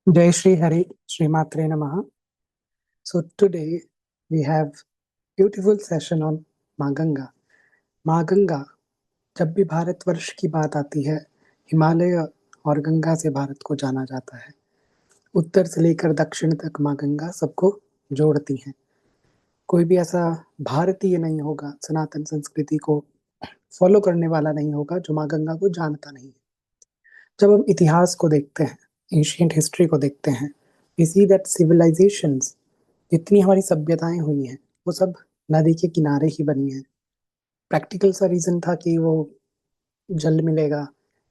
Jai Shri Hari, Shri Matre Namaha. So today we have beautiful session on माँ गंगा. माँ गंगा, जब भी भारतवर्ष की बात आती है, हिमालय और गंगा से भारत को जाना जाता है. उत्तर से लेकर दक्षिण तक माँ गंगा सबको जोड़ती हैं. कोई भी ऐसा भारतीय नहीं होगा, सनातन संस्कृति को फॉलो करने वाला नहीं होगा जो माँ गंगा को जानता नहीं है. जब हम इतिहास को देखते हैं, एशियंट हिस्ट्री को देखते हैं, we see that civilizations, जितनी हमारी सभ्यताएं हुई हैं, वो सब नदी के किनारे ही बनी हैं. प्रैक्टिकल सा रीजन था कि वो जल मिलेगा,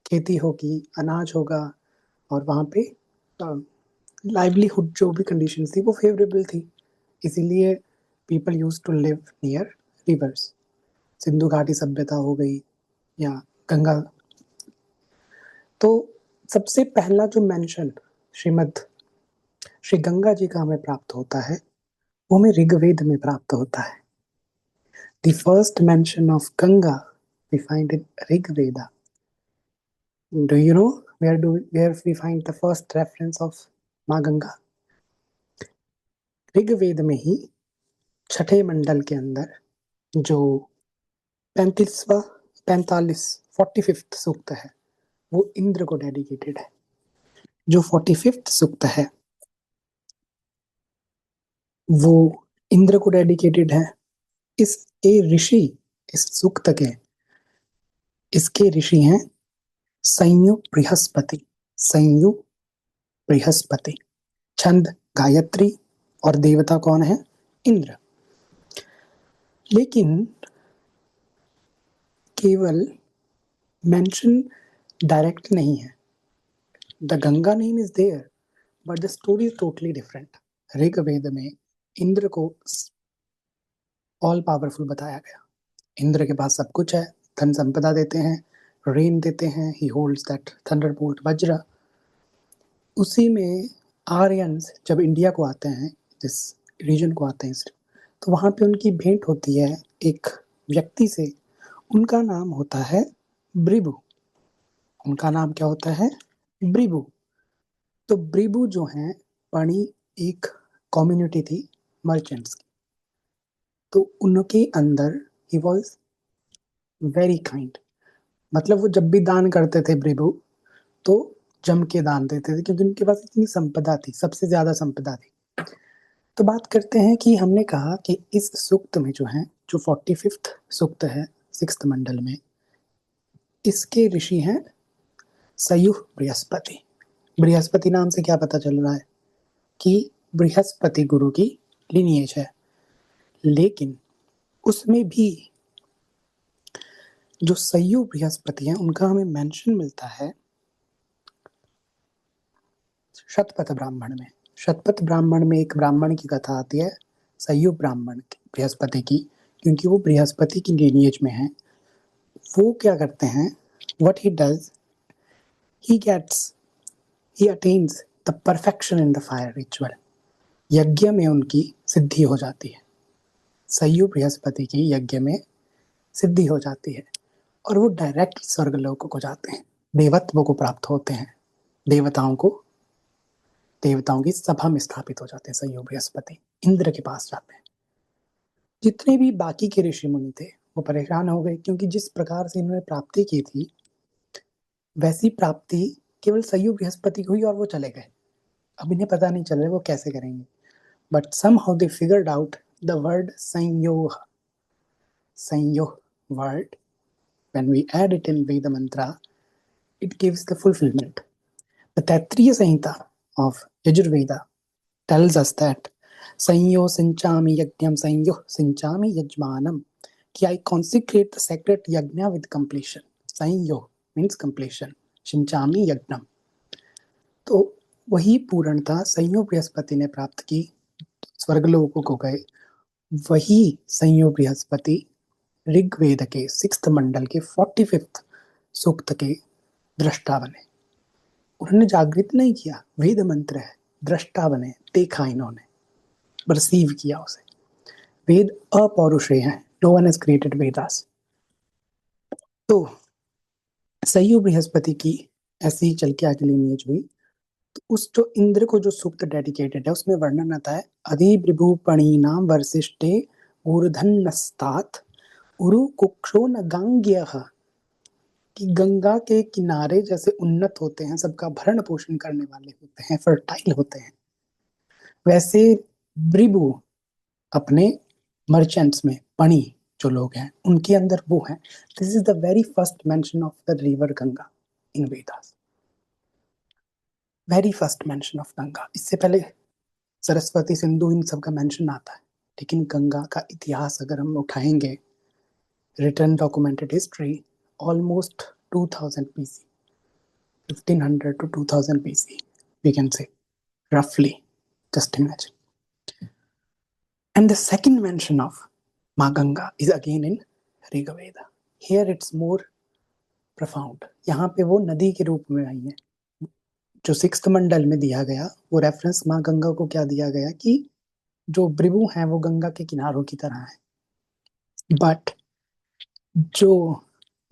खेती होगी, अनाज होगा और वहाँ पे लाइवलीहुड जो भी कंडीशन थी वो फेवरेबल थी. इसीलिए people use to live near rivers. Sindhu घाटी सभ्यता हो गई या गंगा. तो सबसे पहला जो मेंशन श्रीमद श्री गंगा जी का हमें प्राप्त होता है वो हमें ऋग्वेद में प्राप्त होता है. The first mention of Ganga we find in Rig Veda. Do you know where we find the first reference of माँ गंगा? ऋग्वेद में ही छठे मंडल के अंदर जो 45th सूक्त है वो इंद्र को डेडिकेटेड है. जो 45th सूक्त है वो इंद्र को डेडिकेटेड है. ऋषि इस सूक्त के इसके ऋषि हैं संयु बृहस्पति. छंद गायत्री और देवता कौन है? इंद्र. लेकिन केवल मेंशन डायरेक्ट नहीं है. The Ganga name is there but the story is totally different. Rigveda में इंद्र को ऑल पावरफुल बताया गया. इंद्र के पास सब कुछ है, धन संपदा देते हैं, रेन देते हैं, ही होल्ड्स दैट थंडरबोल्ट वज्र. उसी में आर्यंस जब इंडिया को आते हैं, जिस रीजन को आते हैं, तो वहाँ पे उनकी भेंट होती है एक व्यक्ति से. उनका नाम होता है ब्रिबु. उनका नाम क्या होता है? ब्रिबु. तो ब्रिबु जो हैं, पणी एक कम्युनिटी थी मर्चेंट्स की. तो उनके अंदर ही वॉज वेरी काइंड. मतलब वो जब भी दान करते थे ब्रिबु तो जम के दान देते थे क्योंकि उनके पास इतनी संपदा थी, सबसे ज्यादा संपदा थी. तो बात करते हैं कि हमने कहा कि इस सूक्त में जो है, जो 45th सूक्त है 6th मंडल में, इसके ऋषि हैं सयुह बृहस्पति. बृहस्पति नाम से क्या पता चल रहा है कि बृहस्पति गुरु की लिनिएज है. लेकिन उसमें भी जो सयुह बृहस्पति हैं उनका हमें मेंशन मिलता है शतपथ ब्राह्मण में. शतपथ ब्राह्मण में एक ब्राह्मण की कथा आती है सयुह ब्राह्मण बृहस्पति की, क्योंकि वो बृहस्पति की लिनिएज में है. वो क्या करते हैं, what he does, he attains the perfection in the fire ritual. यज्ञ में उनकी सिद्धि हो जाती है. सयुह बृहस्पति की यज्ञ में सिद्धि हो जाती है और वो डायरेक्ट स्वर्गलोक को जाते हैं, देवत्व को प्राप्त होते हैं, देवताओं की सभा में स्थापित हो जाते हैं. सयुह बृहस्पति इंद्र के पास जाते हैं. जितने भी बाकी के ऋषि मुनि थे वो परेशान हो गए, क्योंकि जिस प्रकार से इन्होंने प्राप्ति की थी वैसी प्राप्ति केवल सयुह बृहस्पति को हुई और वो चले गए. अब इन्हें पता नहीं चल रहा वो कैसे करेंगे. But somehow they figured out the word संयोग word, when we add it in Veda mantra, it gives the fulfillment. The Taittiriya Samhita of Yajurveda tells us that Sanyo Sinchami Yajnam Sanyo Sinchami Yajmanam, कि I consecrate the sacred yajna with completion. Sanyo means completion. Sinchami Yajnam. तो वही पूर्णता संयोग बृहस्पति ने प्राप्त की, स्वर्गलोकों को गए. वही संयोग बृहस्पति ऋग्वेद के 6th मंडल के 45th सूक्त के दृष्टा बने. उन्होंने जागृत नहीं किया, वेद मंत्र है, दृष्टा बने, देखा इन्होंने, परसीव किया उसे. वेद अपौरुषेय हैं, no one has created Vedas. तो संयोग बृहस्पति की ऐसी चल के आगे लिनिएज हुई. तो उस जो इंद्र को जो सूक्त डेडिकेटेड है उसमें वर्णन आता है, अधिभृभुपणीनाम वर्षिष्ठे ऊर्धन्नस्तात् उरु कुक्षो न गांग्यः, कि गंगा के किनारे जैसे उन्नत होते हैं, सबका भरण पोषण करने वाले होते हैं, फर्टाइल होते हैं, वैसे भृभु अपने मर्चेंट्स में, पणी जो लोग हैं उनके अंदर वो है। This is the very first mention of the river Ganga in Vedas, very first mention of Ganga. इससे पहले सरस्वती, सिंधु, इन सब का मेंशन आता है, लेकिन गंगा का इतिहास अगर हम उठाएंगे, return documented history, almost 2000 BC, 1500 to 2000 BC, we can say roughly. Just imagine. And the second mention of Ma Ganga is again in Rigveda. Here it's more profound. यहाँ पे वो नदी के रूप में आई है। जो 6th मंडल में दिया गया वो रेफरेंस माँ गंगा को क्या दिया गया कि जो भृगु हैं वो गंगा के किनारों की तरह है। बट जो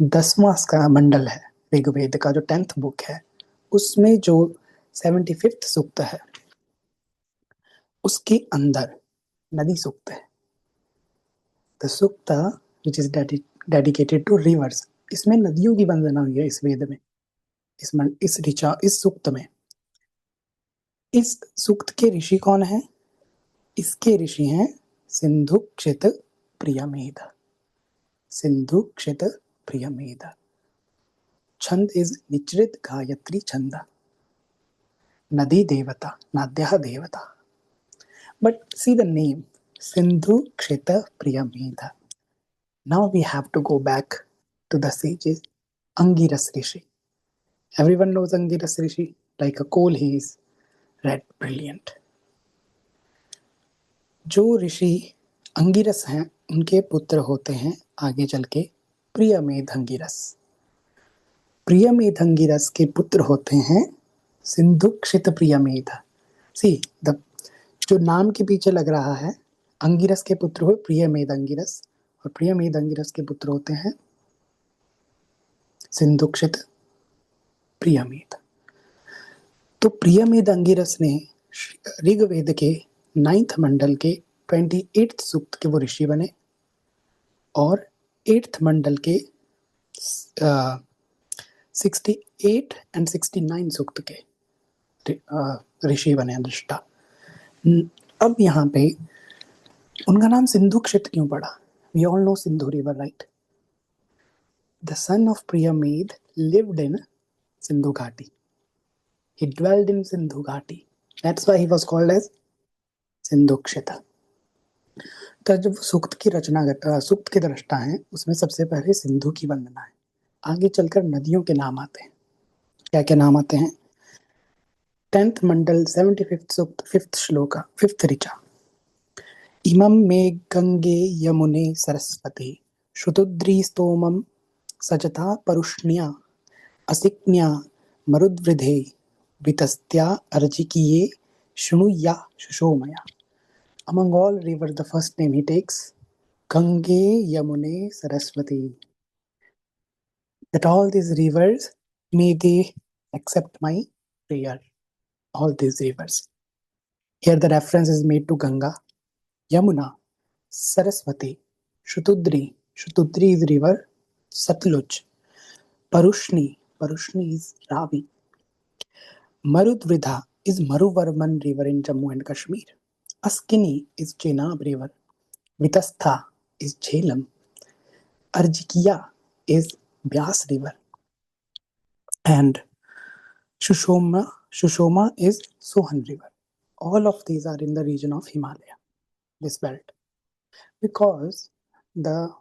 10वां का मंडल है ऋग्वेद का, जो 10th बुक है, उसमें जो 75th सूक्त है उसके अंदर नदी सूक्त है। The sukta which is dedicated to rivers, इसमें नदियों की वंदना हुई है इस वेद में, इस सूक्त में। इस सूक्त के ऋषि कौन है? इसके ऋषि हैं सिंधु क्षित प्रियमेध। सिंधु क्षित प्रियमेध। छंद इज निचृत गायत्री छंद। नदी देवता, नद्यः देवता। But see the name, Sindhu Kshita Priyamedha. Now we have to go back to the sages. Angiras Rishi. Everyone knows Angiras Rishi. Like a coal he is red, brilliant. जो ऋषि अंगिरस हैं उनके पुत्र होते हैं आगे चल के प्रियमेध अंगिरस। प्रियमेध अंगिरस के पुत्र होते हैं सिंधु क्षित प्रियमेध। सी द जो नाम के पीछे लग रहा है, अंगिरस के पुत्र हुए प्रियमेध अंगिरस, और प्रियमेध अंगिरस के पुत्र होते हैं सिंधुक्षित प्रियमेध। तो प्रियमेध अंगिरस ने ऋग्वेद के 9th मंडल के 28th सूक्त के वो ऋषि बने, और 8th मंडल के 68 and 69 सूक्त के ऋषि बने, दृष्टा। अब यहाँ पे उनका नाम सिंधु क्षित क्यों पड़ा? We all know Sindhu river, right? The son of Priyamed lived in Sindhu Ghati. He dwelled in Sindhu Ghati. That's why he was called as Sindhu Kshita. तो जब सूक्त की रचना, सूक्त के दृष्टा हैं, उसमें सबसे पहले सिंधु की वंदना है। आगे चलकर नदियों के नाम आते हैं। क्या क्या नाम आते हैं? 10th मंडल 75th सूक्त 5th श्लोक 5th ऋचा। इमं मे Gange यमुने Saraswati श्रुतुद्री स्तोमं सचता परुष्ण्या असिक्न्या मरुद्वृधे वितस्त्या अर्जिकीये शृणुया शुशोमया। Among all rivers, the first name he takes, Gange, Yamune, Saraswati. That all these rivers, may they accept my prayer. All these rivers. Here the reference is made to Ganga, Yamuna, Saraswati, Shutudri. Shutudri is river, Satluj. Parushni, Parushni is Ravi. Marudvridha is Maruvarman river in Jammu and Kashmir. Askini is Chenab river. Vitastha is Jhelum. Arjikiya is Byas river. And Shushoma is Sohan river. All of these are in the region of Himalaya, this belt. Because the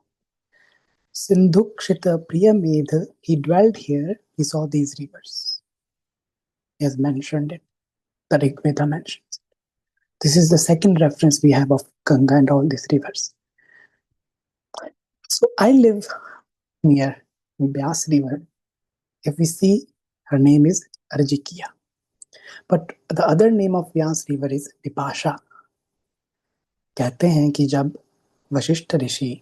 Sindhu Kshita Priyamedha, he dwelled here, he saw these rivers. He has mentioned it. The Rigveda mentions it. This is the second reference we have of Ganga and all these rivers. So I live near Byas river. If we see, her name is Arjikiya. But the other name of Vyas river is Vipasha. कहते हैं कि जब वशिष्ठ ऋषि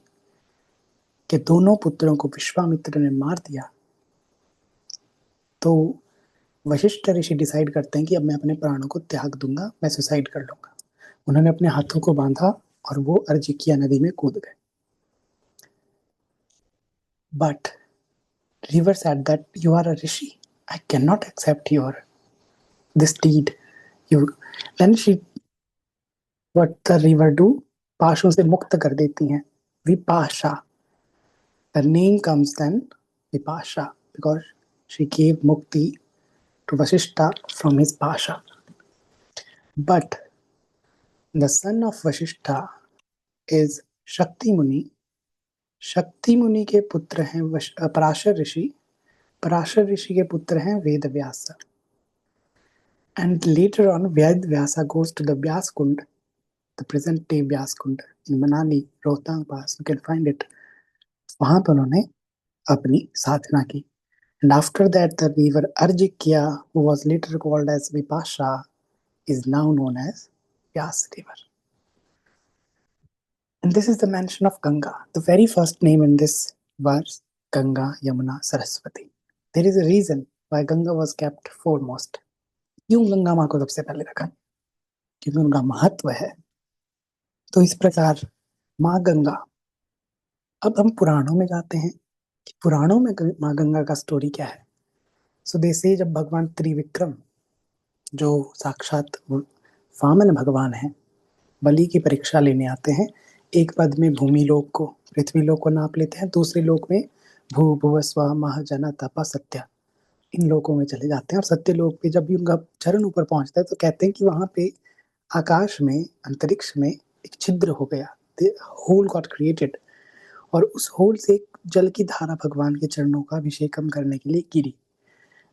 के दोनों पुत्रों को विश्वामित्र ने मार दिया, तो वशिष्ठ ऋषि डिसाइड करते हैं कि अब मैं अपने प्राणों को त्याग दूंगा, मैं सुसाइड कर लूंगा। उन्होंने अपने हाथों को बांधा और वो अर्जिकिया नदी में कूद गए। But river said that you are a rishi, I cannot accept your this deed. You then she what the river do, पाशों से मुक्त कर देती हैं। Vipasha, the name comes then Vipasha because she gave mukti to Vasishta from his pasha. But the son of Vasishta is Shakti Muni. शक्ति मुनि के पुत्र हैं पराशर ऋषि। पराशर ऋषि के पुत्र हैं Ved Vyas. And later on, Ved Vyasa goes to the Vyas Kund, the present day Vyas Kund in Manali, Rohtang Pass. You can find it. वहां पर उन्होंने अपनी साधना की. And after that, the river Arjikya, who was later called as Vipasha, is now known as Vyas River. And this is the mention of Ganga. The very first name in this verse, Ganga, Yamuna, Saraswati. There is a reason why Ganga was kept foremost. क्यों गंगा माँ को सबसे पहले रखा? क्योंकि उनका महत्व है। तो इस प्रकार माँ गंगा। अब हम पुराणों में जाते हैं कि पुराणों में माँ गंगा का स्टोरी क्या है। सो दे से जब भगवान त्रिविक्रम जो साक्षात वामन भगवान हैं, बलि की परीक्षा लेने आते हैं। एक पद में भूमि लोक को, पृथ्वी लोक को नाप लेते हैं, दूसरे लोक में भू भुव स्व मह जन तप सत्य, इन लोकों में चले जाते हैं। और सत्य लोक पे जब भी उनका चरण ऊपर पहुंचता है तो कहते हैं कि वहां पे आकाश में, अंतरिक्ष में एक छिद्र हो गया, होल गॉट क्रिएटेड, और उस होल से जल की धारा भगवान के चरणों का अभिषेकम करने के लिए गिरी।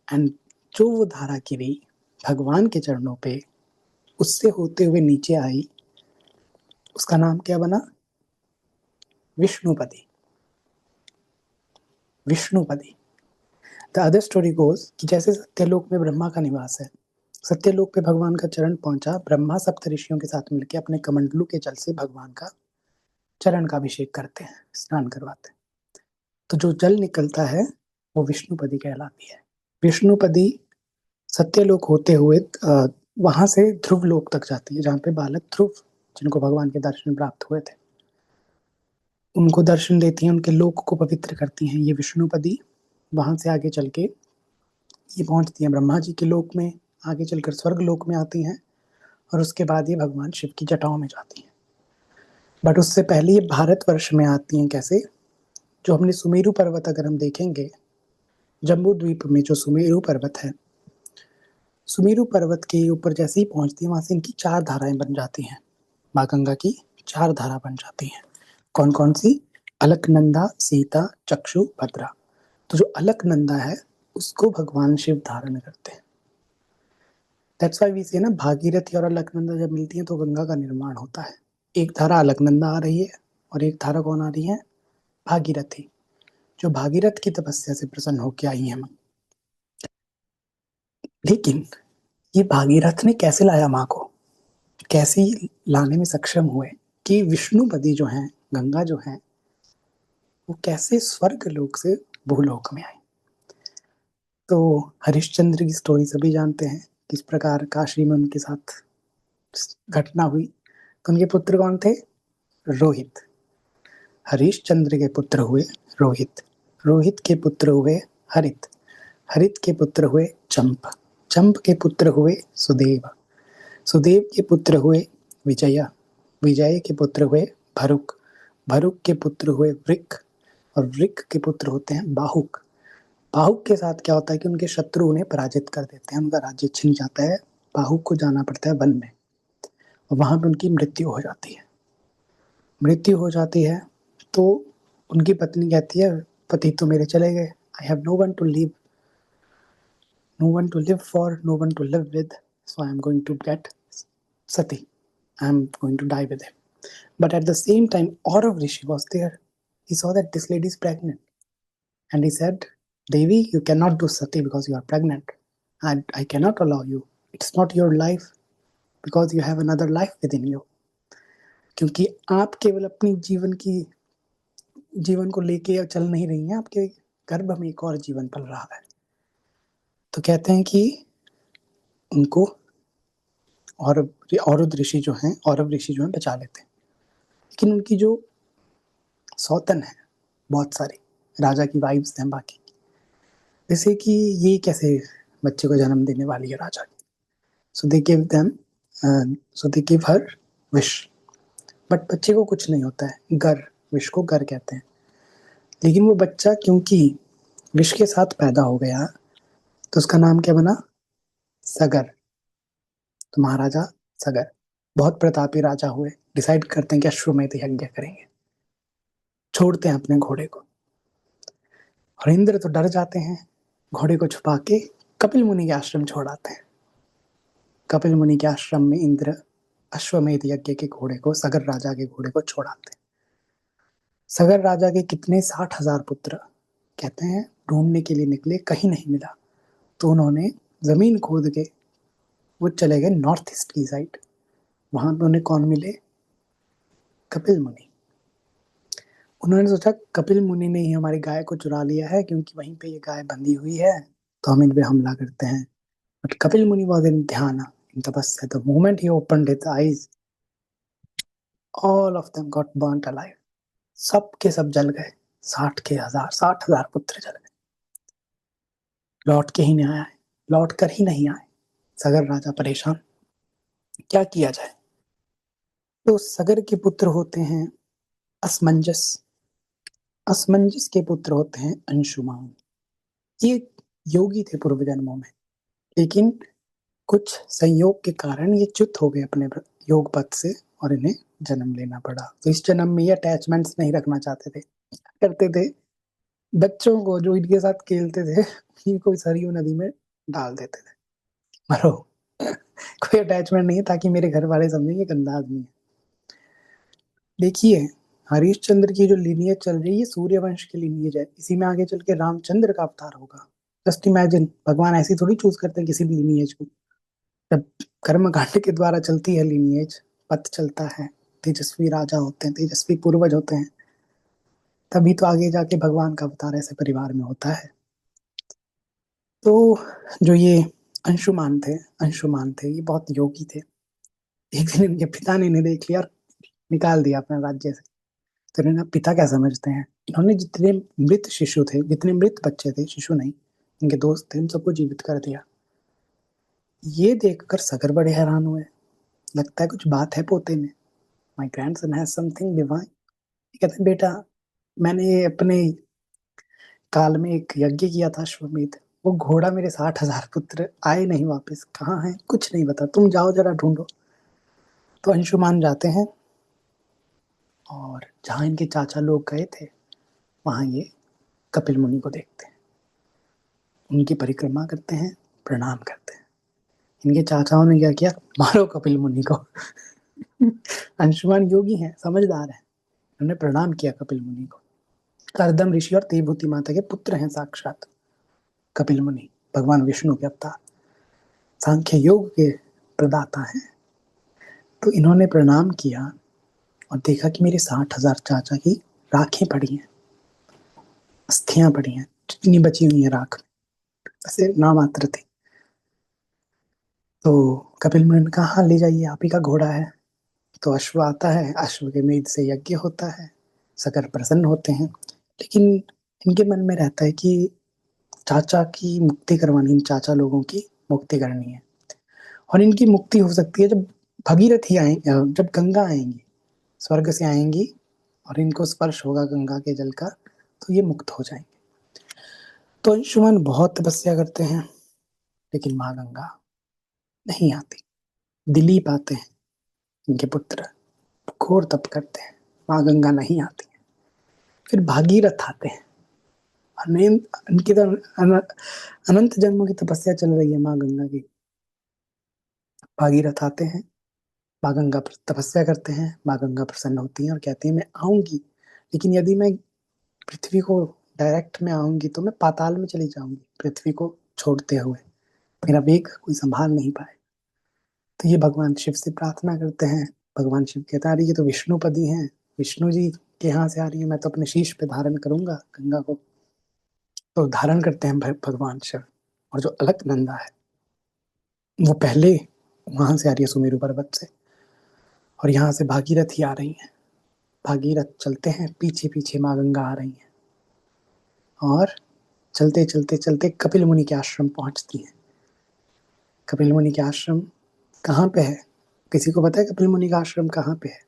एंड जो वो धारा गिरी भगवान के चरणों पे, उससे होते हुए नीचे आई, उसका नाम क्या बना? Vishnupadi. Vishnupadi. The other story goes कि जैसे सत्यलोक में ब्रह्मा का निवास है, सत्यलोक पे भगवान का चरण पहुंचा, ब्रह्मा सप्त ऋषियों के साथ मिलकर अपने कमंडलू के जल से भगवान का चरण का अभिषेक करते हैं, स्नान करवाते हैं। तो जो जल निकलता है वो विष्णुपदी कहलाती है। विष्णुपदी सत्यलोक होते हुए वहां से ध्रुव लोक तक जाती है, जहाँ पे बालक ध्रुव, जिनको भगवान के दर्शन प्राप्त हुए थे, उनको दर्शन देती हैं, उनके लोक को पवित्र करती हैं ये विष्णुपदी। वहां से आगे चल के ये पहुंचती हैं ब्रह्मा जी के लोक में, आगे चलकर स्वर्ग लोक में आती हैं, और उसके बाद ये भगवान शिव की जटाओं में जाती हैं। बट उससे पहले ये भारतवर्ष में आती हैं कैसे? जो हमने सुमेरु पर्वत अगर हम देखेंगे, जम्बू द्वीप में जो सुमेरु पर्वत है, सुमेरु पर्वत के ऊपर जैसे ही पहुंचती है, वहां से इनकी 4 धाराएं बन जाती हैं। माँ गंगा की 4 धारा बन जाती हैं। कौन कौन सी? अलकनंदा, सीता, चक्षु, भद्रा। तो जो अलकनंदा है उसको भगवान शिव धारण करते हैं। दैट्स व्हाई वी से ना, भागीरथी और अलकनंदा जब मिलती हैं तो गंगा का निर्माण होता है। एक धारा अलकनंदा आ रही है और एक धारा कौन आ रही है? भागीरथी, जो भागीरथ की तपस्या से प्रसन्न होकर आई है। लेकिन ये भागीरथ ने कैसे लाया माँ को? कैसे लाने में सक्षम हुए कि विष्णुपदी जो है, गंगा जो है, वो कैसे स्वर्ग लोक से भूलोक में आई? तो हरिश्चंद्र की स्टोरी सभी जानते हैं, किस प्रकार काशी में उनके साथ घटना हुई। तो उनके पुत्र कौन थे? रोहित। हरिश्चंद्र के पुत्र हुए रोहित, रोहित के पुत्र हुए हरित, हरित के पुत्र हुए चंप, चंप के पुत्र हुए सुदेव, सुदेव के पुत्र हुए विजय, विजय के पुत्र हुए भरुक, भरुक के पुत्र हुए वृक, और वृक के पुत्र होते हैं बाहुक। बाहुक के साथ क्या होता है कि उनके शत्रु उन्हें पराजित कर देते हैं, उनका राज्य छिन जाता है, बाहुक को जाना पड़ता है वन में, और वहां पर उनकी मृत्यु हो जाती है। मृत्यु हो जाती है तो उनकी पत्नी कहती है, पति तो मेरे चले गए, I have no one to live, no one to live for, no one to live with, so I am going to get Sati. I am going to die with him. But at the same time, Aurav Rishi was there. He saw that this lady is pregnant. And he said, Devi, you cannot do Sati because you are pregnant. And I cannot allow you. It's not your life because you have another life within you. क्योंकि आप केवल अपनी जीवन को लेके चल नहीं रही हैं, आपके गर्भ में एक और जीवन पल रहा है। तो कहते हैं कि उनको औरव ऋषि जो हैं बचा लेते हैं, लेकिन उनकी जो सौतन है बहुत सारी राजा की वाइफ्स हैं बाकी, जैसे कि ये कैसे बच्चे को जन्म देने वाली है राजा की। So they give them so they give her wish, but बच्चे को कुछ नहीं होता है, गर, विश को गर कहते हैं। लेकिन वो बच्चा क्योंकि विश के साथ पैदा हो गया तो उसका नाम क्या बना, सगर। तो महाराजा सगर बहुत प्रतापी राजा हुए, डिसाइड करते हैं कि अश्वमेध यज्ञ करेंगे, छोड़ते हैं अपने घोड़े को। और इंद्र तो डर जाते हैं, घोड़े को छुपा के कपिल मुनि के आश्रम छोड़ आते हैं। कपिल मुनि के आश्रम में इंद्र अश्वमेध यज्ञ के घोड़े को, सगर राजा के घोड़े को छोड़ाते हैं। सगर राजा के कितने 60,000 पुत्र, कहते हैं ढूंढने के लिए निकले, कहीं नहीं मिला, तो उन्होंने जमीन खोद के वो चले गए नॉर्थ ईस्ट की साइड। वहां पे उन्हें कौन मिले, कपिल मुनि। उन्होंने सोचा कपिल मुनि ने ही हमारी गाय को चुरा लिया है, क्योंकि वहीं पे ये गाय बंधी हुई है, तो हम इन पे हमला करते हैं। बट कपिल मुनि was in ध्यान, in तपस्या। The moment he opened his eyes, all of them got burnt alive. सब के सब जल गए, 60,000 पुत्र जल गए। लौट के ही नहीं आए, लौट कर ही नहीं आए। सगर राजा परेशान, क्या किया जाए। तो सगर के पुत्र होते हैं असमंजस, असमंजस के पुत्र होते हैं अंशुमान। ये योगी थे पूर्व जन्मों में, लेकिन कुछ संयोग के कारण ये च्युत हो गए अपने योग पथ से और इन्हें जन्म लेना पड़ा। तो इस जन्म में ये अटैचमेंट्स नहीं रखना चाहते थे, करते थे बच्चों को जो इनके साथ खेलते थे इनको सरयू नदी में डाल देते थे, मरो। कोई अटैचमेंट नहीं है, ताकि मेरे घर वाले समझेंगे गंदा आदमी है। देखिए हरिश्चंद्र की जो लीनियज चल रही है, सूर्य वंश की लीनियज है, इसी में आगे चल के रामचंद्र का अवतार होगा। जस्ट इमेजिन, भगवान ऐसी थोड़ी चूज करते हैं किसी भी लीनियज को। जब कर्म कांड के द्वारा चलती है लीनियज, पथ चलता है, तेजस्वी राजा होते हैं, तेजस्वी पूर्वज होते हैं, तभी तो आगे जाके भगवान का अवतार ऐसे परिवार में होता है। तो जो ये अंशुमान थे, ये बहुत योगी थे। एक दिन इनके पिता ने इन्हें देख लिया और निकाल दिया अपने राज्य से। तो इन्होंने, पिता क्या समझते हैं, इन्होंने जितने मृत शिशु थे, जितने मृत बच्चे थे, शिशु नहीं इनके दोस्त थे, इन सबको जीवित कर दिया। ये देखकर सगर बड़े हैरान हुए, लगता है कुछ बात है पोते में, माई ग्रैंडसन हैज समथिंग डिवाइन। कहते हैं बेटा, मैंने अपने काल में एक यज्ञ किया था अश्वमेध, वो घोड़ा मेरे 60,000 पुत्र आए नहीं वापस, कहाँ है कुछ नहीं बता, तुम जाओ जरा ढूंढो। तो अंशुमान जाते हैं और जहाँ इनके चाचा लोग गए थे वहां ये कपिल मुनि को देखते हैं, उनकी परिक्रमा करते हैं, प्रणाम करते हैं। इनके चाचाओं ने क्या किया, मारो कपिल मुनि को। अंशुमान योगी हैं, समझदार हैं, उन्होंने प्रणाम किया कपिल मुनि को। करदम ऋषि और तेभूति माता के पुत्र हैं साक्षात कपिल मुनि, भगवान विष्णु के अवतार, सांख्य योग के प्रदाता हैं। तो इन्होंने प्रणाम किया और देखा कि मेरे 60,000 चाचा की राखें पड़ी हैं, अस्थियां पड़ी हैं, जितनी बची हुई है राख, ऐसे नामात्र थी। तो कपिल मुनि ने कहा, हाँ ले जाइए, आप ही का घोड़ा है। तो अश्व आता है, अश्व के मेद से यज्ञ होता है, सकर प्रसन्न होते हैं। लेकिन इनके मन में रहता है कि चाचा की मुक्ति करवानी, इन चाचा लोगों की मुक्ति करनी है। और इनकी मुक्ति हो सकती है जब भगीरथी आए, जब गंगा आएंगी, स्वर्ग से आएंगी और इनको स्पर्श होगा गंगा के जल का, तो ये मुक्त हो जाएंगे। तो अंशुमन बहुत तपस्या करते हैं, लेकिन माँ गंगा नहीं आती। दिलीप आते हैं इनके पुत्र, घोर तप करते हैं, माँ गंगा नहीं आती है। फिर भागीरथ आते हैं, इनकी तो अनंत जन्मों की तपस्या चल रही है माँ गंगा की। भागीरथ आते हैं, माँ गंगा तपस्या करते हैं, माँ गंगा प्रसन्न होती हैं और कहती है मैं आऊंगी, लेकिन यदि मैं पृथ्वी को डायरेक्ट में आऊंगी तो मैं पाताल में चली जाऊंगी, पृथ्वी को छोड़ते हुए, मेरा वेग कोई संभाल नहीं पाए। तो ये भगवान शिव से प्रार्थना करते हैं। भगवान शिव कहता है, ये तो विष्णुपदी हैं, विष्णु जी के यहाँ से आ रही है, मैं तो अपने शीश पे धारण करूंगा गंगा को। तो धारण करते हैं भगवान शिव और जो अलकनंदा है वो पहले वहां से आ रही है सुमेरु पर्वत से, और यहाँ से भागीरथी आ रही है। भागीरथ चलते हैं, पीछे पीछे माँ गंगा आ रही है, और चलते चलते चलते कपिल मुनि के आश्रम पहुंचती हैं। कपिल मुनि के आश्रम कहाँ पे है? किसी को पता है कपिल मुनि का आश्रम कहाँ पे है?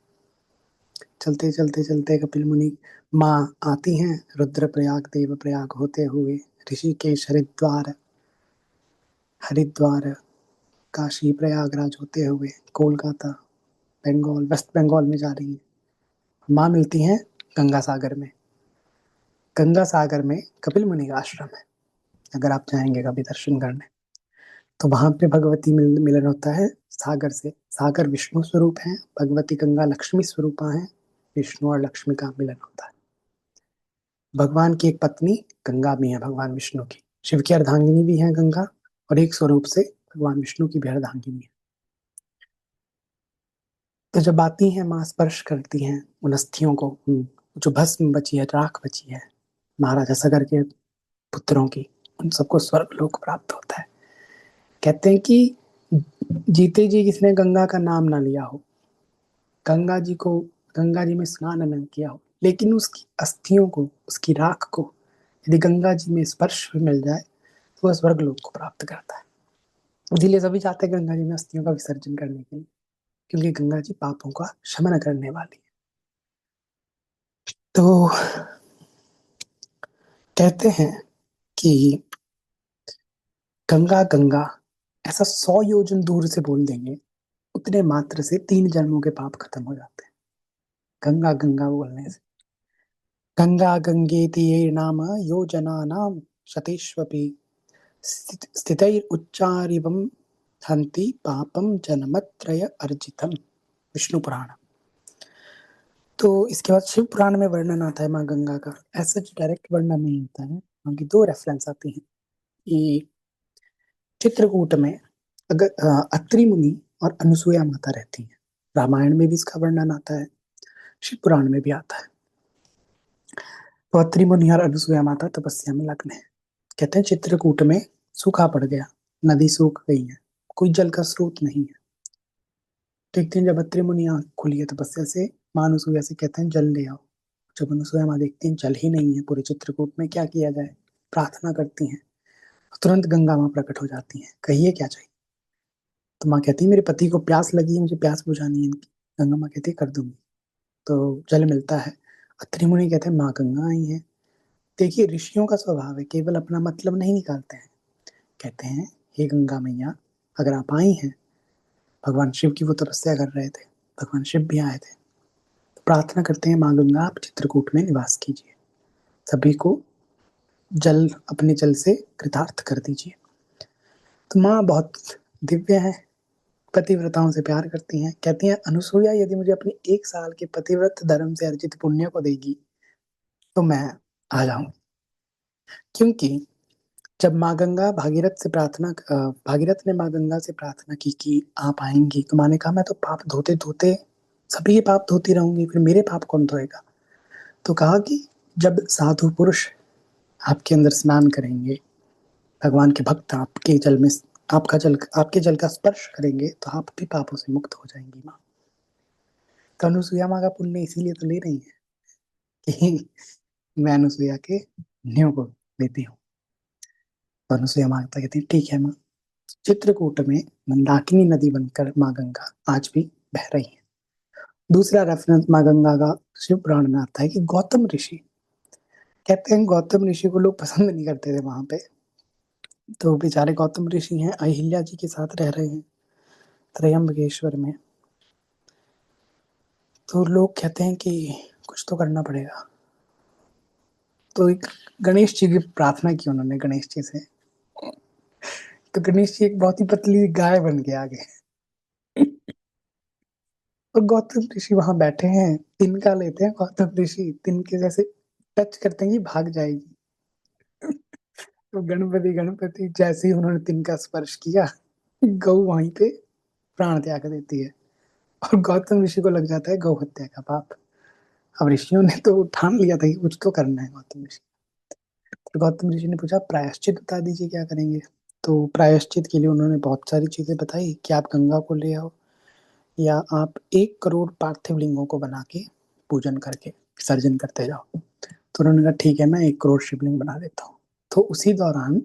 चलते चलते चलते कपिल मुनि माँ आती हैं, रुद्रप्रयाग देवप्रयाग होते हुए ऋषिकेश हरिद्वार, हरिद्वार काशी प्रयागराज होते हुए कोलकाता, बंगाल, वेस्ट बंगाल में जा रही है। माँ मिलती हैं गंगा सागर में। गंगा सागर में कपिल मुनि का आश्रम है। अगर आप चाहेंगे कभी दर्शन करने, तो वहां पे भगवती मिलन होता है सागर से। सागर विष्णु स्वरूप है, भगवती गंगा लक्ष्मी स्वरूपा है। विष्णु और लक्ष्मी का मिलन होता है। भगवान की एक पत्नी गंगा भी है, भगवान विष्णु की। शिव की अर्धांगिनी भी है गंगा, और एक स्वरूप से भगवान विष्णु की भी अर्धांगिनी है। तो जब आती हैं माँ, स्पर्श करती हैं उन अस्थियों को, जो भस्म बची है, राख बची है महाराजा सगर के पुत्रों की, उन सबको स्वर्ग लोक प्राप्त होता है। कहते हैं कि जीते जी किसने गंगा का नाम ना लिया हो, गंगा जी को, गंगा जी में स्नान न किया हो, लेकिन उसकी अस्थियों को, उसकी राख को यदि गंगा जी में स्पर्श भी मिल जाए तो वह स्वर्ग लोक को प्राप्त करता है। इसीलिए सभी चाहते हैं गंगा जी में अस्थियों का विसर्जन करने के लिए, क्योंकि गंगा जी पापों का शमन करने वाली है। तो कहते हैं कि गंगा गंगा ऐसा 100 योजन दूर से बोल देंगे, उतने मात्र से 3 जन्मों के पाप खत्म हो जाते हैं गंगा गंगा बोलने से। गंगा गंगेति ये नाम योजनानां शतेष्वपि स्थितैरुच्चारिवं हन्ति पापम जनमत्रय अर्जितम। विष्णु पुराण। तो इसके बाद शिव पुराण में वर्णन आता है माँ गंगा का। ऐसा जो डायरेक्ट वर्णन नहीं होता है, वहाँ की 2 रेफरेंस आती हैं कि चित्रकूट में अगर अत्रि मुनि और अनुसुईया माता रहती हैं। रामायण में भी इसका वर्णन आता है, शिव पुराण में भी आता है। तो अत्रि मुनि और अनुसुईया माता तपस्या में लग्न है। कहते हैं चित्रकूट में सूखा पड़ गया, नदी सूख गई है, कोई जल का स्रोत नहीं है। तो एक दिन जब अत्रि मुनि आंख खुली है तपस्या से, माँ अनुसुईया से कहते हैं जल ले आओ। जब अनुसुईया माँ देखती हैं जल ही नहीं है पूरे चित्रकूट में, क्या किया जाए, प्रार्थना करती हैं। तुरंत गंगा माँ प्रकट हो जाती हैं, कहिए क्या चाहिए। तो माँ कहती है मेरे पति को प्यास लगी है, मुझे प्यास बुझानी है इनकी। गंगा माँ कहती है कर दूंगी। तो जल मिलता है। अत्रि मुनि कहते हैं माँ गंगा आई है। देखिए ऋषियों का स्वभाव है, केवल अपना मतलब नहीं निकालते हैं। कहते हैं हे गंगा मैया, अगर आप आई हैं, भगवान शिव की वो तपस्या कर रहे थे, भगवान शिव भी आए थे, तो प्रार्थना करते हैं माँ गंगा आप चित्रकूट में निवास कीजिए, सभी को जल, अपने जल से कृतार्थ कर दीजिए। तो माँ बहुत दिव्य है, पतिव्रताओं से प्यार करती हैं। कहती हैं अनुसुईया यदि मुझे अपने 1 साल के पतिव्रत धर्म से अर्जित पुण्य को देगी तो मैं आ जाऊंगी। क्योंकि जब माँ गंगा भागीरथ से प्रार्थना, भागीरथ ने माँ गंगा से प्रार्थना की कि आप आएंगी, तो माँ ने कहा मैं तो पाप धोते धोते सभी के पाप धोती रहूंगी, फिर मेरे पाप कौन धोएगा। तो कहा कि जब साधु पुरुष आपके अंदर स्नान करेंगे, भगवान के भक्त आपके जल में, आपका जल, आपके जल का स्पर्श करेंगे, तो आप भी पापों से मुक्त हो जाएंगी माँ। तो अनुसुईया माँ का पुण्य इसीलिए तो ले रही है कि मैं अनुसुईया के पुण्यों को लेती हूँ। तो अनुसुईया माता कहती है ठीक है माँ। चित्रकूट में मंदाकिनी नदी बनकर माँ गंगा आज भी बह रही है। दूसरा रेफरेंस माँ गंगा का शिव पुराण में आता है कि गौतम ऋषि, कहते हैं गौतम ऋषि को लोग पसंद नहीं करते थे वहां पे। तो बेचारे गौतम ऋषि हैं, अहिल्या जी के साथ रह रहे हैं त्रयंबकेश्वर में। तो लोग कहते हैं कि कुछ तो करना पड़ेगा। तो एक गणेश जी की प्रार्थना की उन्होंने, गणेश जी से। तो गणेश जी एक बहुत ही पतली गाय बन के आ गए, और गौतम ऋषि वहां बैठे हैं, तिनका लेते हैं गौतम ऋषि, तिनके जैसे टच करते हैं कि भाग जाएगी। तो गणपति गणपति जैसे ही उन्होंने तिनका स्पर्श किया, गौ वहीं पे प्राण त्याग देती है, और गौतम ऋषि को लग जाता है गौ हत्या का पाप। अब ऋषियों ने तो ठान लिया था कि कुछ तो करना है गौतम ऋषि। तो गौतम ऋषि ने पूछा प्रायश्चित बता दीजिए क्या करेंगे। तो प्रायश्चित के लिए उन्होंने बहुत सारी चीज़ें बताई कि आप गंगा को ले आओ या आप 1 करोड़ पार्थिव लिंगों को बना के पूजन करके विसर्जन करते जाओ। तो उन्होंने कहा ठीक है, मैं 1 करोड़ शिवलिंग बना देता हूँ। तो उसी दौरान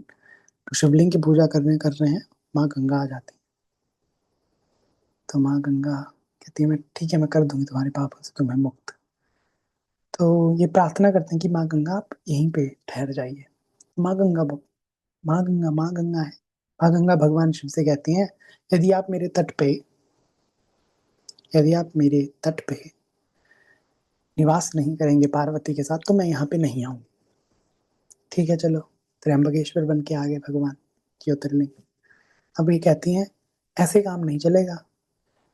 शिवलिंग की पूजा कर रहे हैं, माँ गंगा आ जाती। तो माँ गंगा कहती है मैं ठीक है, मैं कर दूंगी तुम्हारे पापों से तुम्हें मुक्त। तो ये प्रार्थना करते हैं कि माँ गंगा आप यहीं पे ठहर जाइए। माँ गंगा माँ गंगा है। माँ गंगा भगवान शिव से कहती हैं यदि आप मेरे तट पे निवास नहीं करेंगे पार्वती के साथ तो मैं यहाँ पे नहीं आऊंगी। ठीक है चलो, त्र्यंबकेश्वर बन के आ गए भगवान ज्योतिर्लिंग। अब ये कहती हैं ऐसे काम नहीं चलेगा,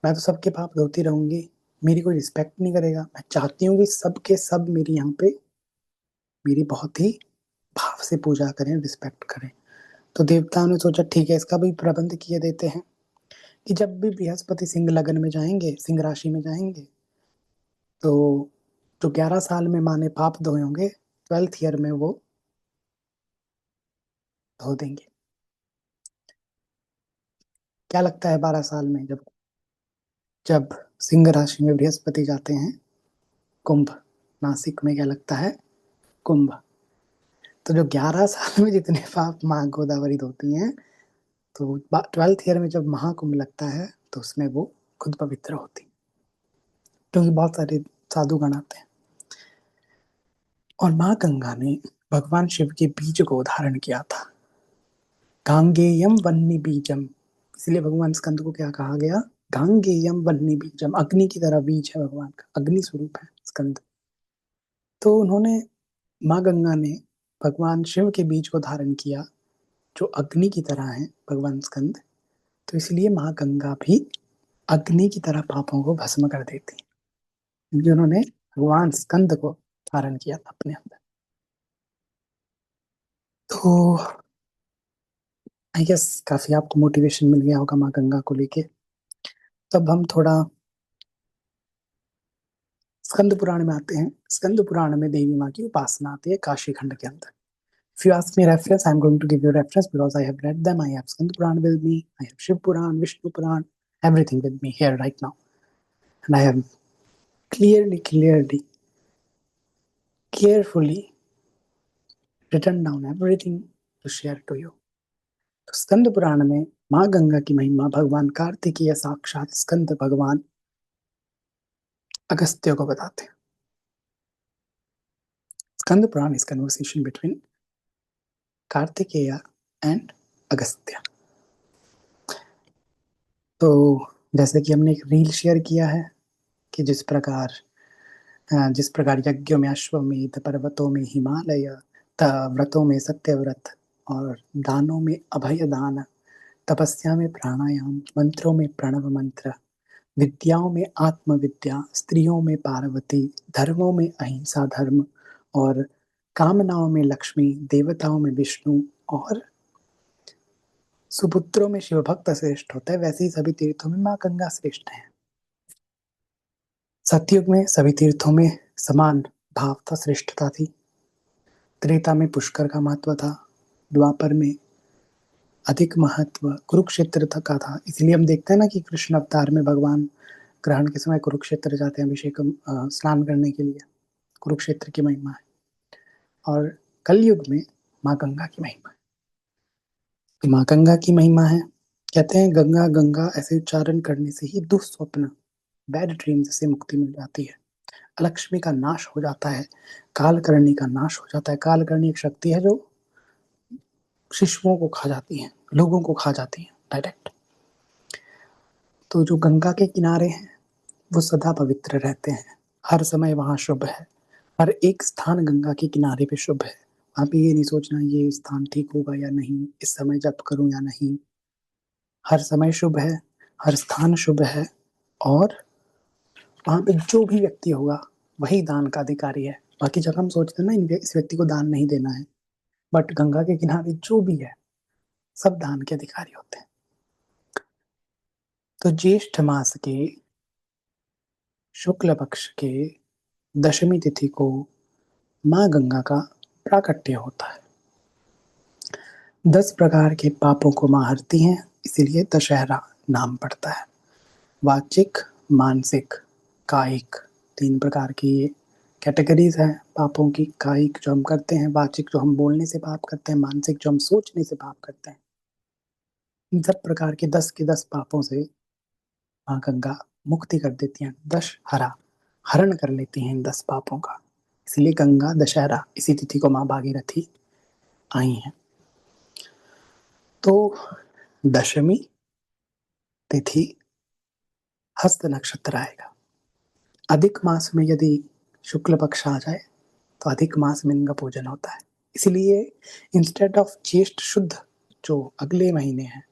मैं तो सबके पाप धोती रहूंगी, मेरी कोई रिस्पेक्ट नहीं करेगा। मैं चाहती हूँ कि सबके सब मेरी यहाँ पे मेरी बहुत ही भाव से पूजा करें, रिस्पेक्ट करें। तो देवताओं ने सोचा ठीक है, इसका भी प्रबंध किए देते हैं कि जब भी बृहस्पति सिंह लगन में जाएंगे, सिंह राशि में जाएंगे, तो जो 11 साल में माँ ने पाप धोए होंगे 12th ईयर में वो धो देंगे। क्या लगता है 12 साल में जब जब सिंह राशि में बृहस्पति जाते हैं कुंभ, नासिक में क्या लगता है कुंभ। तो जो 11 साल में जितने पाप माँ गोदावरी धोती हैं, तो 12th ईयर में जब महाकुंभ लगता है तो उसमें वो खुद पवित्र होती, क्योंकि बहुत सारे साधुगण आते हैं। और माँ गंगा ने भगवान शिव के बीज को धारण किया था, गांगेयम वन्नी बीजम। इसलिए भगवान स्कंद को क्या कहा गया, गांगेयम वन्नी बीजम। अग्नि की तरह बीज है भगवान का, अग्नि स्वरूप है स्कंद। तो उन्होंने, माँ गंगा ने भगवान शिव के बीज को धारण किया जो अग्नि की तरह है भगवान स्कंद। तो इसलिए माँ गंगा भी अग्नि की तरह पापों को भस्म कर देती, क्योंकि उन्होंने भगवान स्कंद को धारण किया था अपने अंदर। तो आई गेस काफी आपको मोटिवेशन मिल गया होगा माँ गंगा को लेके। तब हम थोड़ा स्कंद पुराण में आते हैं। स्कंद पुराण में देवी माँ की उपासना आती है काशी खंड के अंदर। If you ask me reference, I'm going to give you reference because I have read them. I have Skand Puran with me. I have Shiv Puran, Vishnu Puran, everything with me here right now, and I have clearly, carefully written down everything to share to you. तो स्कंद पुराण में माँ गंगा की महिमा भगवान कार्तिकेय साक्षात स्कंद भगवान अगस्त्य को बताते हैं। Skanda Purana is conversation between Kartikeya and Agastya. तो जैसे कि हमने एक रील शेयर किया है कि जिस प्रकार यज्ञों में अश्वमेध, पर्वतों में हिमालय, व्रतों में सत्यव्रत और दानों में अभय दान, तपस्या में प्राणायाम, मंत्रों में प्रणव मंत्र, विद्याओं में आत्मविद्या, स्त्रियों में पार्वती, धर्मों में अहिंसा धर्म और कामनाओं में लक्ष्मी, देवताओं में विष्णु और सुपुत्रों में शिव भक्त श्रेष्ठ होता है, वैसे ही सभी तीर्थों में माँ गंगा श्रेष्ठ है। सतयुग में सभी तीर्थों में समान भाव था, श्रेष्ठता थी। त्रेता में पुष्कर का महत्व था, द्वापर में अधिक महत्व कुरुक्षेत्र तक का था। इसलिए हम देखते हैं ना कि कृष्ण अवतार में भगवान ग्रहण के समय कुरुक्षेत्र जाते हैं अभिषेक स्नान करने के लिए, कुरुक्षेत्र की महिमा है। और कलयुग में माँ गंगा की महिमा है। माँ गंगा की महिमा है, कहते हैं गंगा गंगा ऐसे उच्चारण करने से ही दुस्वप्न, बैड ड्रीम्स से मुक्ति मिल जाती है, लक्ष्मी का नाश हो जाता है, कालकर्णी का नाश हो जाता है। कालकर्णी एक शक्ति है जो शिशुओं को खा जाती है, लोगों को खा जाती है डायरेक्ट। तो जो गंगा के किनारे हैं वो सदा पवित्र रहते हैं, हर समय वहाँ शुभ है। हर एक स्थान गंगा के किनारे पे शुभ है। वहाँ पे ये नहीं सोचना ये स्थान ठीक होगा या नहीं, इस समय जप करूं या नहीं। हर समय शुभ है, हर स्थान शुभ है। और वहाँ पे जो भी व्यक्ति होगा वही दान का अधिकारी है। बाकी जगह हम सोचते हैं ना इस व्यक्ति को दान नहीं देना है, बट गंगा के किनारे जो भी है सब दान के अधिकारी होते हैं। तो ज्येष्ठ मास के शुक्ल पक्ष के दशमी तिथि को माँ गंगा का प्राकट्य होता है। 10 प्रकार के पापों को माँ हरती हैं, इसीलिए दशहरा नाम पड़ता है। वाचिक, मानसिक, कायिक, 3 प्रकार की ये कैटेगरीज हैं पापों की। कायिक जो हम करते हैं, वाचिक जो हम बोलने से पाप करते हैं, मानसिक जो हम सोचने से पाप करते हैं। इन सब प्रकार के 10 के 10 पापों से माँ गंगा मुक्ति कर देती हैं, दशहरा हरण कर लेती हैं इन 10 पापों का। इसलिए गंगा दशहरा इसी तिथि को माँ भागीरथी आई हैं। तो दशमी तिथि हस्त नक्षत्र आएगा। अधिक मास में यदि शुक्ल पक्ष आ जाए तो अधिक मास में इनका पूजन होता है। इसलिए इंस्टेड ऑफ ज्येष्ठ शुद्ध जो अगले महीने है,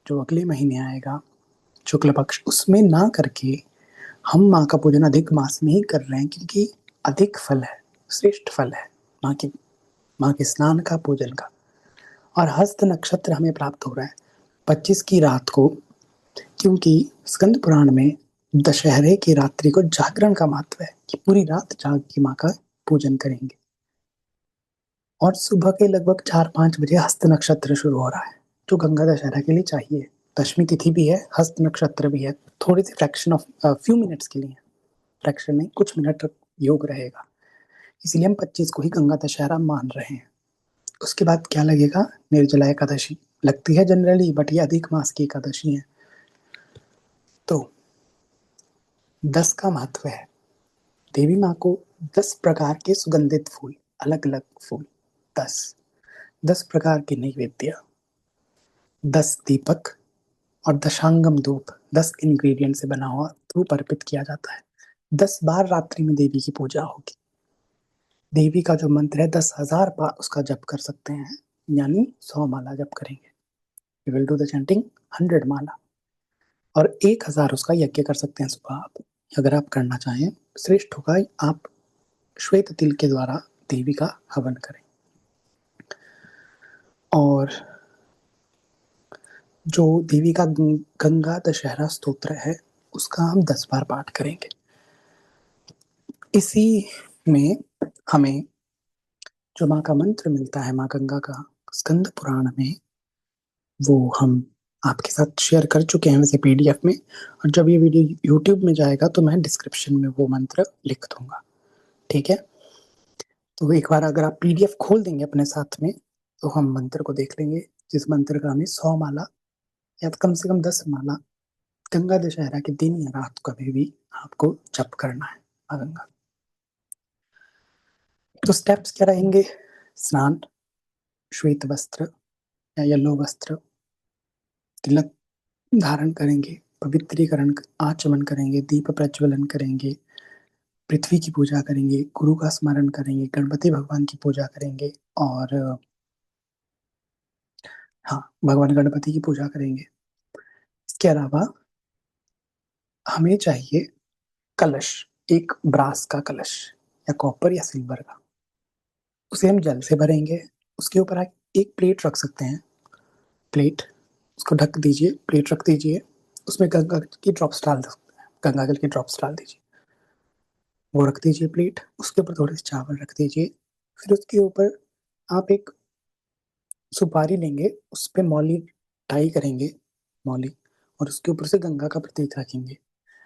जो अगले महीने आएगा शुक्ल पक्ष, उसमें ना करके हम माँ का पूजन अधिक मास में ही कर रहे हैं, क्योंकि अधिक फल है, श्रेष्ठ फल है माँ के स्नान का, पूजन का। और हस्त नक्षत्र हमें प्राप्त हो रहा है 25 की रात को, क्योंकि स्कंद पुराण में दशहरे की रात्रि को जागरण का महत्व है कि पूरी रात जाग के माँ का पूजन करेंगे। और सुबह के लगभग 4-5 बजे हस्त नक्षत्र शुरू हो रहा है, जो गंगा दशहरा के लिए चाहिए। दशमी तिथि भी है, हस्त नक्षत्र भी है, थोड़ी सी फ्रैक्शन ऑफ फ्यू मिनट्स के लिए, फ्रैक्शन नहीं, कुछ मिनट योग रहेगा। इसलिए हम 25 को ही गंगा दशहरा मान रहे हैं। उसके बाद क्या लगेगा? निर्जला एकादशी लगती है जनरली, बट ये अधिक मास की एकादशी है। तो 10 का महत्व है। देवी माँ को 10 प्रकार के सुगंधित फूल, अलग अलग फूल, 10 प्रकार के नैवेद्य, 10 दीपक और दशांगम धूप, 10 इंग्रेडिएंट से बना हुआ धूप अर्पित किया जाता है। 10 बार रात्रि में देवी की पूजा होगी। देवी का जो मंत्र है 10,000 बार उसका जप कर सकते हैं, यानी 100 माला जप करेंगे। We will do the chanting 100 mala, और 1000 उसका यज्ञ कर सकते हैं सुबह आप, अगर आप करना चाहें। श्रेष्ठ होगा आप श्वेत तिल के द्वारा देवी का हवन करें। और जो देवी का गंगा दशहरा स्तोत्र है उसका हम 10 बार पाठ करेंगे। इसी में हमें जो माँ का मंत्र मिलता है, माँ गंगा का, स्कंद पुराण में, वो हम आपके साथ शेयर कर चुके हैं वैसे पीडीएफ में। और जब ये वीडियो यूट्यूब में जाएगा तो मैं डिस्क्रिप्शन में वो मंत्र लिख दूंगा, ठीक है? तो एक बार अगर आप पीडीएफ खोल देंगे अपने साथ में, तो हम मंत्र को देख लेंगे, जिस मंत्र का हमें 100 माला या कम से कम 10 माला गंगा दशहरा के दिन या रात कभी भी आपको जप करना है गंगा। तो स्टेप्स क्या रहेंगे? स्नान, श्वेत वस्त्र या येलो वस्त्र, तिलक धारण करेंगे, पवित्रीकरण आचमन करेंगे, दीप प्रज्वलन करेंगे, पृथ्वी की पूजा करेंगे, गुरु का स्मरण करेंगे, गणपति भगवान की पूजा करेंगे, और हाँ, भगवान गणपति की पूजा करेंगे। इसके अलावा हमें चाहिए कलश, एक ब्रास का कलश या कॉपर या सिल्वर का, उसे हम जल से भरेंगे। उसके ऊपर आप एक प्लेट रख सकते हैं, प्लेट, उसको ढक दीजिए, प्लेट रख दीजिए, उसमें गंगा की ड्रॉप्स डाल सकते हैं, गंगा जल की ड्रॉप्स डाल दीजिए, वो रख दीजिए प्लेट। उसके ऊपर थोड़े से चावल रख दीजिए। फिर उसके ऊपर आप एक सुपारी लेंगे, उस पर मौली टाई करेंगे, मौली, और उसके ऊपर से गंगा का प्रतीक रखेंगे।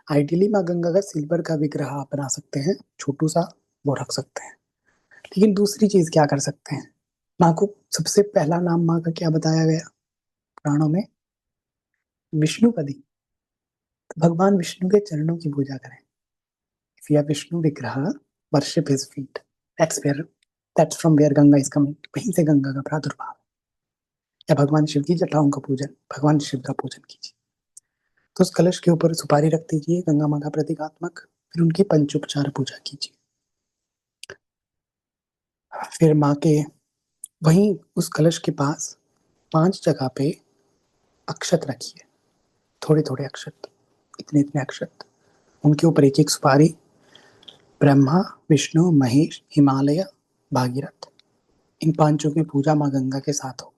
आइडियली माँ गंगा का सिल्वर का विग्रह आप बना सकते हैं, छोटू सा, वो रख सकते हैं। लेकिन दूसरी चीज क्या कर सकते हैं? माँ को सबसे पहला नाम माँ का क्या बताया गया पुराणों में? विष्णुपदी। तो भगवान विष्णु के चरणों की पूजा करें। If you Vishnu vigraha, worship his feet, that's from where Ganga is coming, वहीं से गंगा का प्रादुर्भाव। या भगवान शिव की जटाओं का पूजन, भगवान शिव का पूजन कीजिए। तो उस कलश के ऊपर सुपारी रख दीजिए, गंगा माँ का प्रतीकात्मक, फिर उनकी पंचोपचार पूजा कीजिए। फिर माँ के वहीं उस कलश के पास 5 जगह पे अक्षत रखिए, थोड़े थोड़े अक्षत, इतने इतने अक्षत, उनके ऊपर एक एक सुपारी। ब्रह्मा, विष्णु, महेश, हिमालय, भागीरथ, इन पांचों की पूजा माँ गंगा के साथ होगी।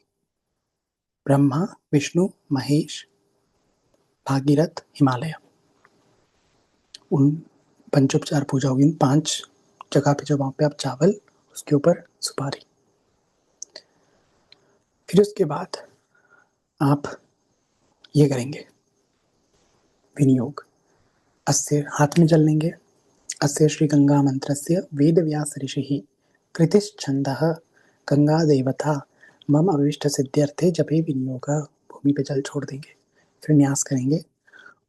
ब्रह्मा, विष्णु, महेश, भागीरथ, हिमालय, उन पंचोपचार पूजा होगी। इन 5 जगह पे, जो वहां पे आप चावल, उसके ऊपर सुपारी। फिर उसके बाद आप ये करेंगे विनियोग। अस्य हाथ में जल लेंगे। अस्य श्री गंगा मंत्रस्य वेदव्यास ऋषिः कृतिश्छन्दः गंगा देवता मम अभीष्ट सिद्ध्यर्थे जपे विनियोग। भूमि पे जल छोड़ देंगे। फिर न्यास करेंगे।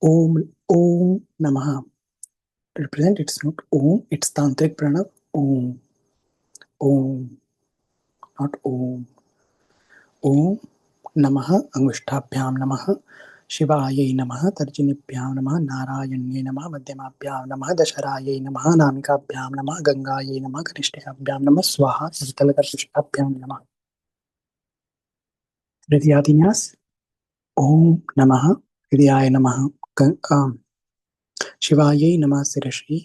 ओम ओम नमः। Represent it's not Om, it's tantric pranava. Om Om, not ओम। ओम नमः अंगुष्ठाभ्याम नमः, शिवायै नमः तर्जनीभ्यां नमः, नारायण्यै नमः मध्यमाभ्यां नमः, दशहरायै नमः नामिकाभ्यां नमः, गंगायै नमः कनिष्ठाभ्यां नमः, स्वाहा शीतलकर्कशाभ्यां नमः। हृदयादिन्यास। ओम नमः हृदयाय नमः, शिवायै नमः शिरसि,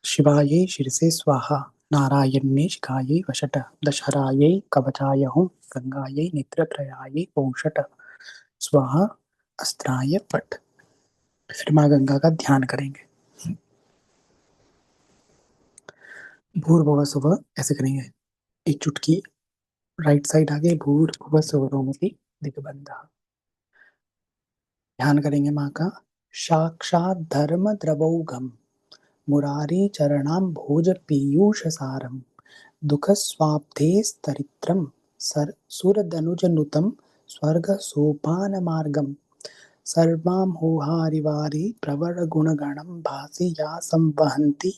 शिवायै शिरसे स्वाहा, नारायण्ये शिखायै वषट्, दशहरायै कवचाय हुं, गंगायै नेत्रत्रयायै पौषट्, स्वाहा अस्त्राय पट। फिर माँ गंगा का ध्यान करेंगे। भूर्भुवः स्वः ऐसे करेंगे। एक चुटकी राइट साइड आगे, भूर्भुवः स्वरोमुखी दिग्बंधः। ध्यान करेंगे माँ का। साक्षात् धर्म द्रवौघम मुरारी चरणाम भोज पीयूष सारम, दुख स्वाब्धे स्तरित्रम सर सुरदनुजनुतम स्वर्ग सोपान मार्गम, सर्वां हौहारिवारि प्रवरगुणगणं भासि या संवहन्ति,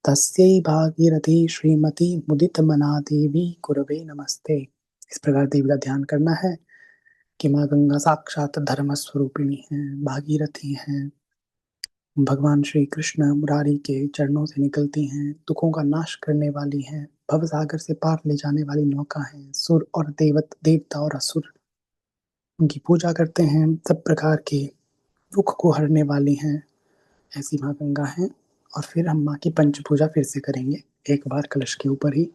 तस्यै भागीरथी श्रीमती मुदितमना देवी कुरवे नमस्ते। इस प्रकार देवी का ध्यान करना है कि माँ गंगा साक्षात धर्म स्वरूपिणी हैं, भागीरथी हैं, भगवान श्री कृष्ण मुरारी के चरणों से निकलती हैं, दुखों का नाश करने वाली हैं, भव सागर से पार ले जाने वाली नौका हैं, सुर और देवता और असुर उनकी पूजा करते हैं, सब प्रकार के दुख को हरने वाली हैं, ऐसी माँ गंगा हैं। और फिर हम माँ की पंच पूजा फिर से करेंगे, एक बार कलश के ऊपर ही।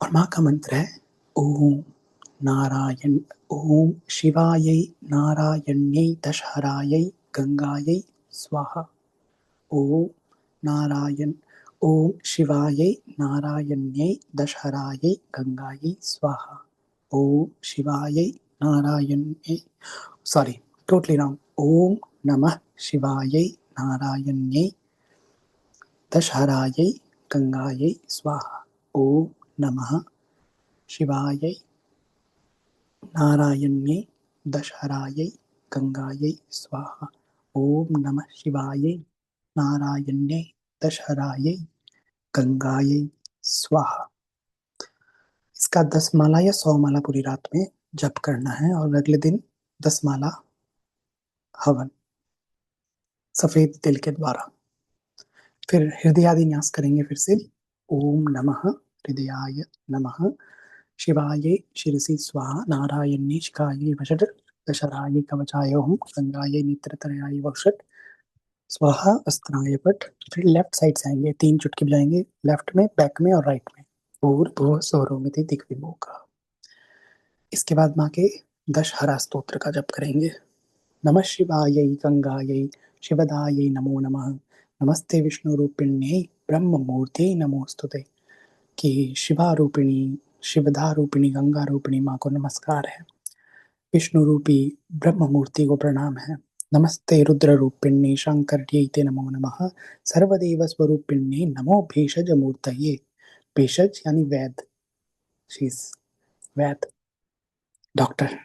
और माँ का मंत्र है ओम नारायण, ओम शिवायै नारायण्यै दशहरायै गंगायै स्वाहा। ओम नारायण, ओम शिवायै नारायण्यै दशहरायै गंगायै स्वाहा। ओम शिवायै नारायण्यै, सॉरी टोटली रॉन्ग। ओम नमः शिवायै नारायण्यै दशहरायै गंगायै स्वाहा। ओम नमः शिवायै नारायण्यै दशहरायै गंगायै स्वाहा। ओम नमः शिवायै नारायण्यै दशहरायै गंगायै स्वाहा। इसका 10 माला या 100 माला पूरी रात में जप करना है और अगले दिन 10 माला हवन सफेद तिल के द्वारा। फिर हृदयादि न्यास करेंगे फिर से। ओम नमः हृदयाय नमः, शिवायै शिरसि स्वाहा, नारायण्ये शिखायै वषट्, दशहरायै कवचाय हुं, गंगायै नेत्रत्रयायै वषट्, स्वाहा अस्त्राय पट। फिर लेफ्ट साइड से आएंगे, 3 चुटकी बजाएंगे, लेफ्ट में, बैक में और राइट में। भूर्भुवः स्वरोमिति दिग्विमोह। इसके बाद माँ के दशहरा स्तोत्र का जप करेंगे। नमः शिवायै गंगायै शिवदायै नमो नमः, नमस्ते विष्णुरूपिण्यै ब्रह्ममूर्त्यै नमोस्तुते। कि शिवा रूपिणी, शिवधा रूपिणी, गंगा रूपिणी माँ को नमस्कार है। विष्णु रूपी ब्रह्म मूर्ति को प्रणाम है। नमस्ते रुद्र रूपिण्ये शंकर्यै ते नमो नमः, सर्वदेव स्वरूपिण्ये नमो भेषज मूर्तये। भेषज यानी वैद, शी इज वैद, डॉक्टर।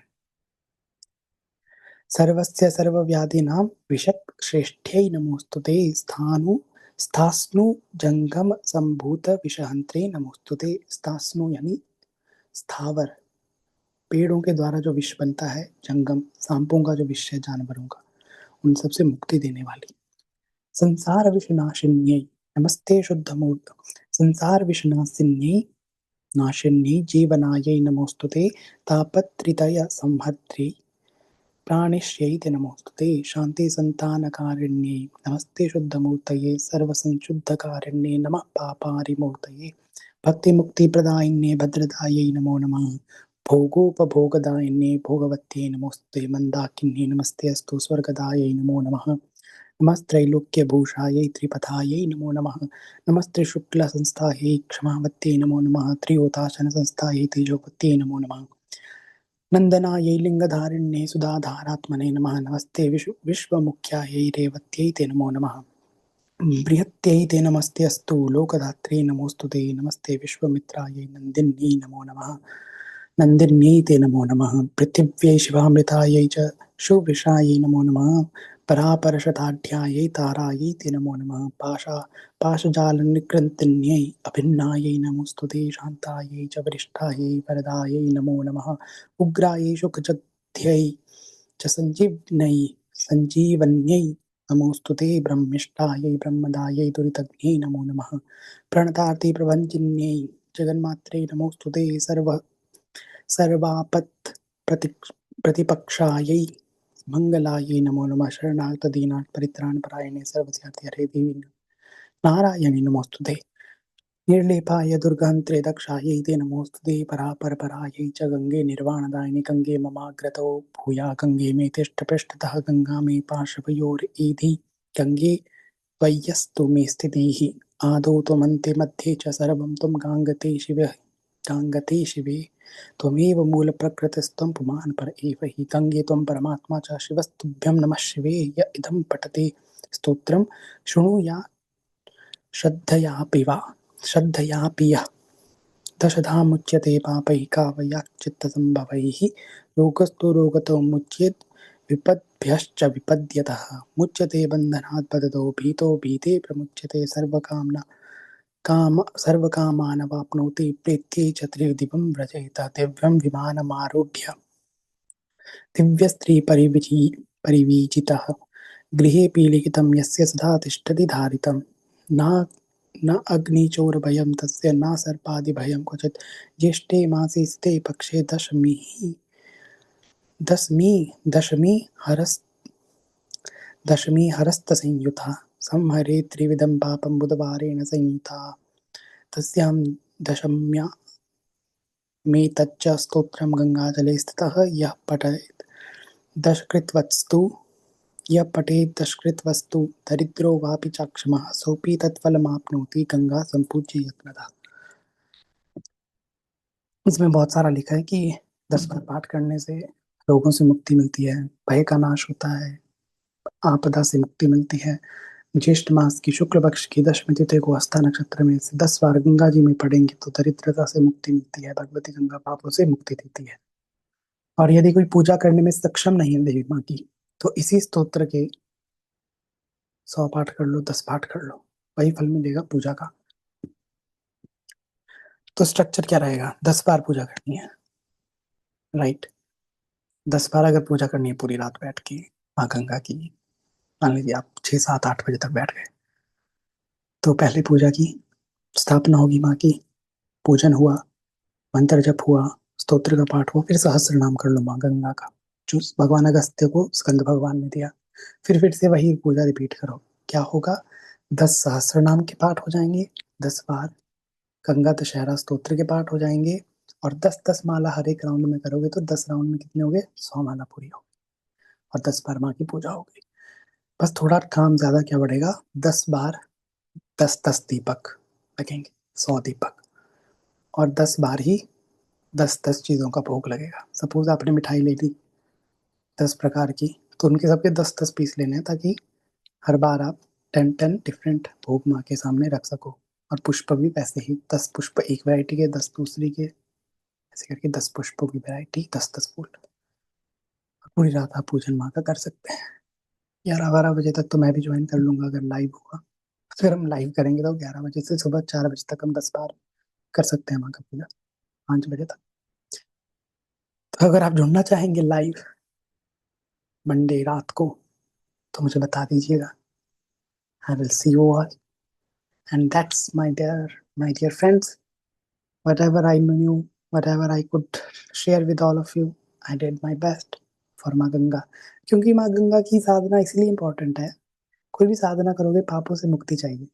सर्वस्य सर्वव्याधीनां विषक् श्रेष्ठ्यै नमोस्तुते, स्थास्नु जंगम संभूत विषहंत्रे नमोस्तुते। स्थास्नु यानी स्थावर, पेड़ों के द्वारा जो विष बनता है, जंगम सांपों का जो विष है जानवरों का, उन सबसे मुक्ति देने वाली। संसार विषनाशिन्यै नमस्ते शुद्धमूर्त, संसार विषनाशिन्यै नाशिन्यै जीवनायै नमोस्तुते, तापत्रितय संहर्त्यै प्राणिश्यै ते नमोस्तुते। शांति संतानकारिण्यै नमस्ते शुद्धमूर्तये, सर्वसंशुद्धकारिण्ये नमः पापारिमूर्तये। भक्ति मुक्ति प्रदायिन्ये भद्रदायै नमो नमः, भोगोपभोगदायिन्ये भोगवत्यै नमोस्तुते। मंदाकिन्ये नमस्ते अस्तु, स्वर्गदायै नमो नमः, नमस्त्रैलोक्यभूषायै त्रिपथायै नमो नमः। नमस्ते शुक्लसंस्थायै क्षमावत्यै नमो नमः। त्रियोतासनसंस्थायै तेजोपत्यै नमो नमः। नन्दनायै लिङ्गधारिण्यै सुधाधारात्मने नमः। नमस्ते विश्वमुख्यायै रेवत्यै ते नमो नमः। बृहत्यै ते नमस्ते अस्तु लोकधात्रे नमोऽस्तु ते। नमस्ते विश्वमित्रायै नन्दिन्यै नमो नमः। नन्दिन्यै ते नमो नमः। पृथिव्यै शिवामृतायै च सुविशायै नमो नमः। परापरशताढ्यायै तारायै ते नमो नमः। पाशजालनिकृन्तिन्यै अभिन्नायै नमोऽस्तु ते। शान्तायै च वरिष्ठायै वरदायै नमो नमः। उग्रायै शुकजध्यै च सञ्जीवन्यै नमोऽस्तु ते। ब्रह्मिष्ठायै ब्रह्मदायै दुरितज्ञै नमो नमः। प्रणतार्ति प्रभञ्जिन्यै जगन्मात्रे नमोऽस्तु ते। सर्वापत् प्रतिपक्षायै मंगलायै नमो नमः। शरणागत दीनार्थ परित्राणपरायणे सर्वस्यार्थे हरे देवी नारायणे नमोऽस्तु ते। निर्लेपाय दुर्गहन्त्रे दक्षायै ते नमोऽस्तु ते। परापरपरायै च गङ्गे निर्वाणदायिनि गङ्गे ममाग्रतो भूया। गङ्गे मे तिष्ठपृष्ठतः गङ्गा मे पार्श्वयोरेधि। गङ्गे त्वय्यस्तु मे स्थितिः। आदौ त्वमन्ते मध्ये च सर्वं त्वं गाङ्गते शिवे। त्वमेव मूलप्रकृतिस्त्वं पुमान् पर एव हि। गङ्गे त्वं परमात्मा च शिवस्तुभ्यं नमः शिवे। य इदं पठते स्तोत्रं शृणुयात् श्रद्धयापि यः। दशधा मुच्यते पापैः कावयाच्चित्तसम्भवैः। रोगस्तु रोगतो मुच्येत् विपद्भ्यश्च विपद्यतः। मुच्यते बन्धनात् बद्धो भीतो भीते प्रमुच्यते। सर्वकामानवाप्नोति प्रीत्यै च त्रिदिवं व्रजेत। दिव्यं विमानमारूढ्य दिव्यस्त्रीपरिवीजितः। गृहे पीलिकितं यस्य सदा तिष्ठति धारितं। न अग्निचोरभयं तस्य न सर्पादिभयं क्वचित्। ज्येष्ठे मासे स्थे पक्षे दशमी हरस्तसंयुता। संहरे त्रिविधं पापं बुधवारेण संयुता। तस्यां दशम्या मेतच्च स्तोत्रं गङ्गाजले स्थितः यः पठेत् दशकृत्वस्तु दरिद्रो वापि चाक्षमः। सोऽपि तत्फलमाप्नोति गंगा संपूज्य यत्नतः। इसमें बहुत सारा लिखा है कि 10 बार पाठ करने से रोगों से मुक्ति मिलती है, भय का नाश होता है, आपदा से मुक्ति मिलती है। ज्येष्ठ मास की शुक्ल पक्ष की दशमी तिथि को हस्ता नक्षत्र में से 10 बार गंगा जी में पढ़ेंगे तो दरिद्रता से मुक्ति मिलती है। भगवती गंगा पापों से मुक्ति देती है। और यदि कोई पूजा करने में सक्षम नहीं है देवी माँ की, तो इसी स्तोत्र के 100 पाठ कर लो, 10 पाठ कर लो, वही फल मिलेगा पूजा का। तो स्ट्रक्चर क्या रहेगा? 10 बार पूजा करनी है, राइट। 10 बार अगर पूजा करनी है पूरी रात बैठ के माँ गंगा की, मान लीजिए आप 6, 7, 8 बजे तक बैठ गए, तो पहले पूजा की स्थापना होगी माँ की, पूजन हुआ, मंत्र जप हुआ, स्तोत्र का पाठ हुआ, फिर सहस्त्र नाम कर लो माँ गंगा का, जो भगवान अगस्त्य को स्कंद भगवान ने दिया। फिर से वही पूजा रिपीट करो। क्या होगा? 10 सहस्त्र नाम के पाठ हो जाएंगे, 10 बार गंगा दशहरा स्तोत्र के पाठ हो जाएंगे, और 10-10 माला हर एक राउंड में करोगे तो 10 राउंड में कितने हो गए? 100 माला पूरी हो, और 10 बार माँ की पूजा हो गई। बस थोड़ा काम ज्यादा क्या बढ़ेगा, 10 बार 10-10 दीपक लगेंगे, 100 दीपक, और 10 बार ही 10-10 चीजों का भोग लगेगा। सपोज आपने मिठाई ले ली 10 प्रकार की, तो उनके सबके 10-10 पीस लेने हैं, ताकि हर बार आप 10-10 डिफरेंट भोग माँ के सामने रख सको। और पुष्प भी वैसे ही 10 पुष्प एक वैरायटी के, 10 दूसरी के, ऐसे करके 10 पुष्पों की वैरायटी, 10-10 फूल। पूरी रात आप पूजन माँ का कर सकते हैं। 11-12 बजे तक तो मैं भी ज्वाइन कर लूंगा अगर लाइव होगा। फिर हम लाइव करेंगे तो 11 बजे से सुबह 4 बजे तक हम 10 बार कर सकते हैं माँ का पूजा, 5 बजे तक। तो अगर आप जुड़ना चाहेंगे लाइव मंडे रात को तो मुझे बता दीजिएगा। I will see you all, and that's my dear friends, whatever I knew, whatever I could share with all of you, I did my best for माँ गंगा। क्योंकि माँ गंगा की साधना इसलिए इम्पोर्टेंट है, कोई भी साधना करोगे पापों से मुक्ति चाहिए,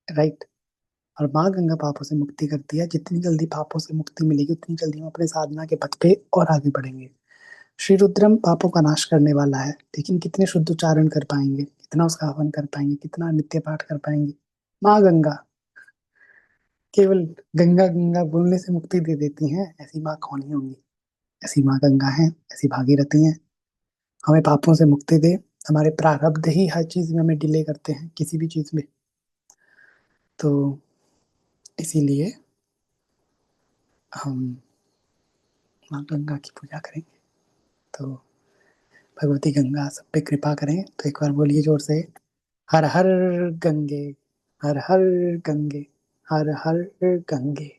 राइट। और माँ गंगा पापों से मुक्ति करती है। जितनी जल्दी पापों से मुक्ति मिलेगी उतनी जल्दी हम अपने साधना के पथ पे और आगे बढ़ेंगे। श्री रुद्रम पापों का नाश करने वाला है, लेकिन कितने शुद्ध उच्चारण कर पाएंगे, कितना उसका हवन कर पाएंगे, कितना नित्य पाठ कर पाएंगे। माँ गंगा केवल गंगा गंगा बोलने से मुक्ति दे देती हैं, ऐसी माँ कौन ही होंगी। ऐसी माँ गंगा है, ऐसी भागीरथी है। हमें पापों से मुक्ति दे। हमारे प्रारब्ध ही हर चीज में हमें डिले करते हैं, किसी भी चीज में। तो इसीलिए हम माँ गंगा की पूजा करेंगे। तो भगवती गंगा सब पे कृपा करें। तो एक बार बोलिए जोर से, हर हर गंगे, हर हर गंगे, हर हर गंगे।